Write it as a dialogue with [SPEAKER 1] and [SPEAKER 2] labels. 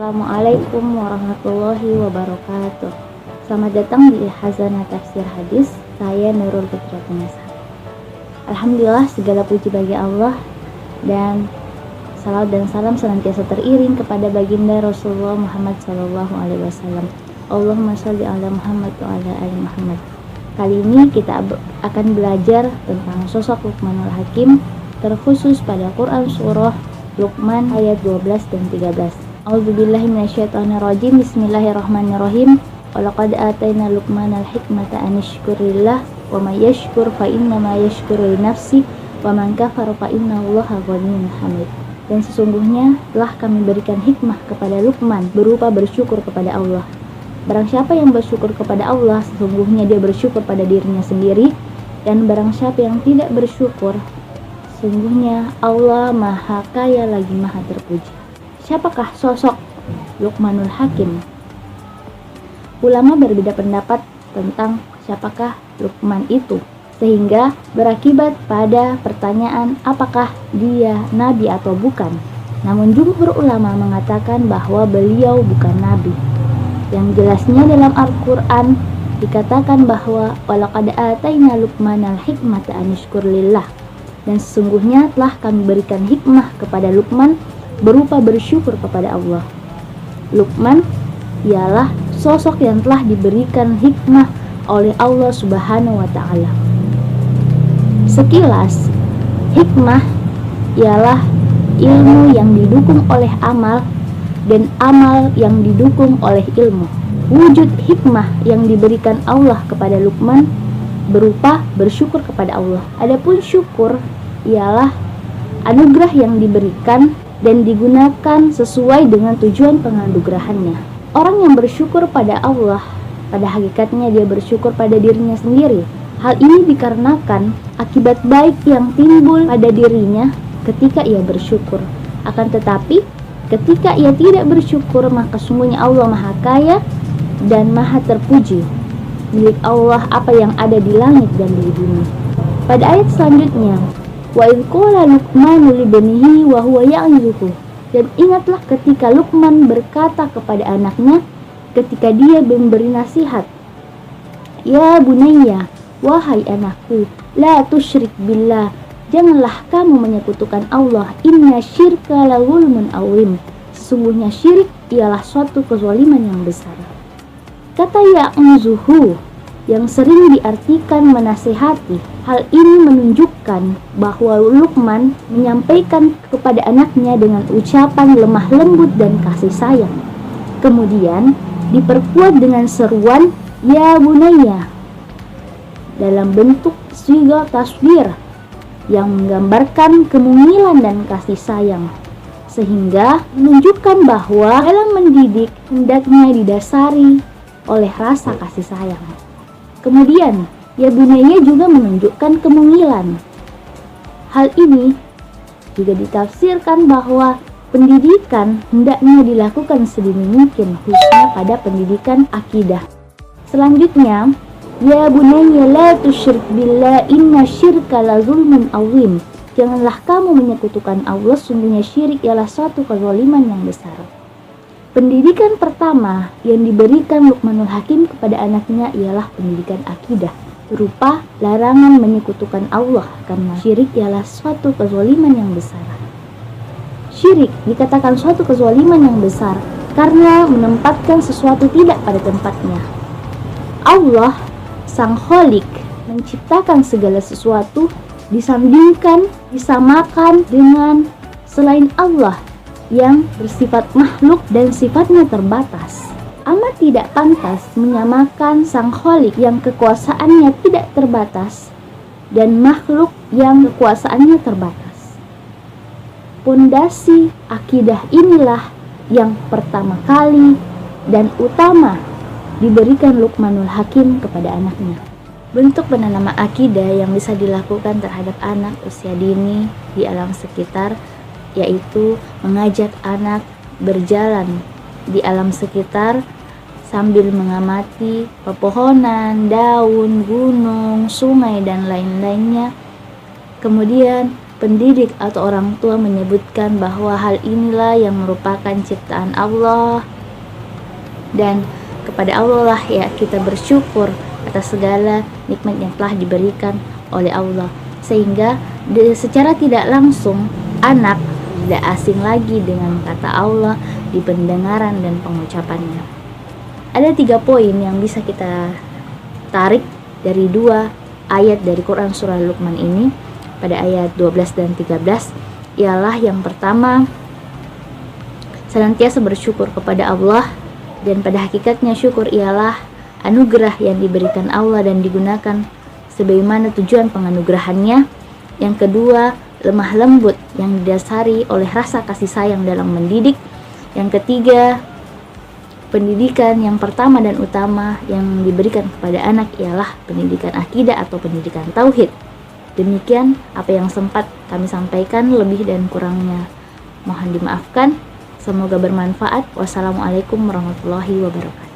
[SPEAKER 1] Assalamualaikum warahmatullahi wabarakatuh. Selamat datang di Khazanah Tafsir Hadis. Saya Nurul Fitriyatunisa. Alhamdulillah, segala puji bagi Allah, dan salawat dan salam senantiasa teriring kepada baginda Rasulullah Muhammad SAW. Allahumma sholli ala Muhammad wa ala ali Muhammad. Kali ini kita akan belajar tentang sosok Luqmanul Hakim, terkhusus pada Quran surah Luqman ayat 12 dan 13. A'udzubillahi minasyaitonirrajim. Bismillahirrahmanirrahim. Walaqad atayna Luqmanal hikmata an yashkurillah wa may yashkur fa innama yashkuru li nafsi wa man kafara fa innallaha ghaniyyun hamid. Dan sesungguhnya telah kami berikan hikmah kepada Luqman berupa bersyukur kepada Allah. Barang siapa yang bersyukur kepada Allah, sesungguhnya dia bersyukur pada dirinya sendiri, dan barang siapa yang tidak bersyukur, sungguhnya Allah Maha Kaya lagi Maha Terpuji. Siapakah sosok Luqmanul Hakim? Ulama berbeda pendapat tentang siapakah Luqman itu, sehingga berakibat pada pertanyaan apakah dia nabi atau bukan. Namun jumhur ulama mengatakan bahwa beliau bukan nabi. Yang jelasnya dalam Al-Quran dikatakan bahwa walaqad atayna Luqmanal hikmata an yashkur lillah. Dan sesungguhnya telah kami berikan hikmah kepada Luqman berupa bersyukur kepada Allah. Luqman ialah sosok yang telah diberikan hikmah oleh Allah Subhanahu wa Ta'ala. Sekilas, hikmah ialah ilmu yang didukung oleh amal, dan amal yang didukung oleh ilmu. Wujud hikmah yang diberikan Allah kepada Luqman berupa bersyukur kepada Allah. Adapun syukur ialah anugerah yang diberikan dan digunakan sesuai dengan tujuan penganugerahannya. Orang yang bersyukur pada Allah, pada hakikatnya dia bersyukur pada dirinya sendiri. Hal ini dikarenakan akibat baik yang timbul pada dirinya ketika ia bersyukur. Akan tetapi, ketika ia tidak bersyukur, maka sungguhnya Allah Maha Kaya dan Maha Terpuji. Milik Allah apa yang ada di langit dan di bumi. Pada ayat selanjutnya, wa idh qala Luqmanu libnihi wa huwa ya'izuhu. Dan ingatlah ketika Luqman berkata kepada anaknya ketika dia memberi nasihat, ya bunayya, wahai anakku, la tusyrik billah, janganlah kamu menyekutukan Allah, inna syirka la zulmun azim. Sesungguhnya syirik ialah suatu kezaliman yang besar. Kata ya'zuhu yang sering diartikan menasihati, hal ini menunjukkan bahwa Luqman menyampaikan kepada anaknya dengan ucapan lemah lembut dan kasih sayang. Kemudian diperkuat dengan seruan ya bunayya dalam bentuk siga tasghir yang menggambarkan kemungilan dan kasih sayang, sehingga menunjukkan bahwa dalam mendidik hendaknya didasari oleh rasa kasih sayang. Kemudian, ya bunayya juga menunjukkan kemungilan. Hal ini juga ditafsirkan bahwa pendidikan hendaknya dilakukan sedini mungkin, khususnya pada pendidikan akidah. Selanjutnya, ya bunayya la tusyrik billah, inna syirka la zulmun azim. Janganlah kamu menyekutukan Allah, sungguhnya syirik ialah suatu kezaliman yang besar. Pendidikan pertama yang diberikan Luqmanul Hakim kepada anaknya ialah pendidikan akidah, berupa larangan menyekutukan Allah, karena syirik ialah suatu kezaliman yang besar. Syirik dikatakan suatu kezaliman yang besar karena menempatkan sesuatu tidak pada tempatnya. Allah, Sang Khalik, menciptakan segala sesuatu, disandingkan, disamakan dengan selain Allah yang bersifat makhluk dan sifatnya terbatas. Amat tidak pantas menyamakan Sang Khalik yang kekuasaannya tidak terbatas dan makhluk yang kekuasaannya terbatas. Pondasi akidah inilah yang pertama kali dan utama diberikan Luqmanul Hakim kepada anaknya. Bentuk penanaman akidah yang bisa dilakukan terhadap anak usia dini di alam sekitar yaitu mengajak anak berjalan di alam sekitar sambil mengamati pepohonan, daun, gunung, sungai, dan lain-lainnya. Kemudian pendidik atau orang tua menyebutkan bahwa hal inilah yang merupakan ciptaan Allah, dan kepada Allah lah ya kita bersyukur atas segala nikmat yang telah diberikan oleh Allah, sehingga secara tidak langsung anak tidak asing lagi dengan kata Allah di pendengaran dan pengucapannya. Ada 3 poin yang bisa kita tarik dari 2 ayat dari Quran surah Luqman ini pada ayat 12 dan 13, ialah yang pertama, senantiasa bersyukur kepada Allah, dan pada hakikatnya syukur ialah anugerah yang diberikan Allah dan digunakan sebagaimana tujuan penganugerahannya. Yang kedua, lemah lembut yang didasari oleh rasa kasih sayang dalam mendidik. Yang ketiga, pendidikan yang pertama dan utama yang diberikan kepada anak ialah pendidikan akidah atau pendidikan tauhid. Demikian apa yang sempat kami sampaikan, lebih dan kurangnya mohon dimaafkan. Semoga bermanfaat. Wassalamualaikum warahmatullahi wabarakatuh.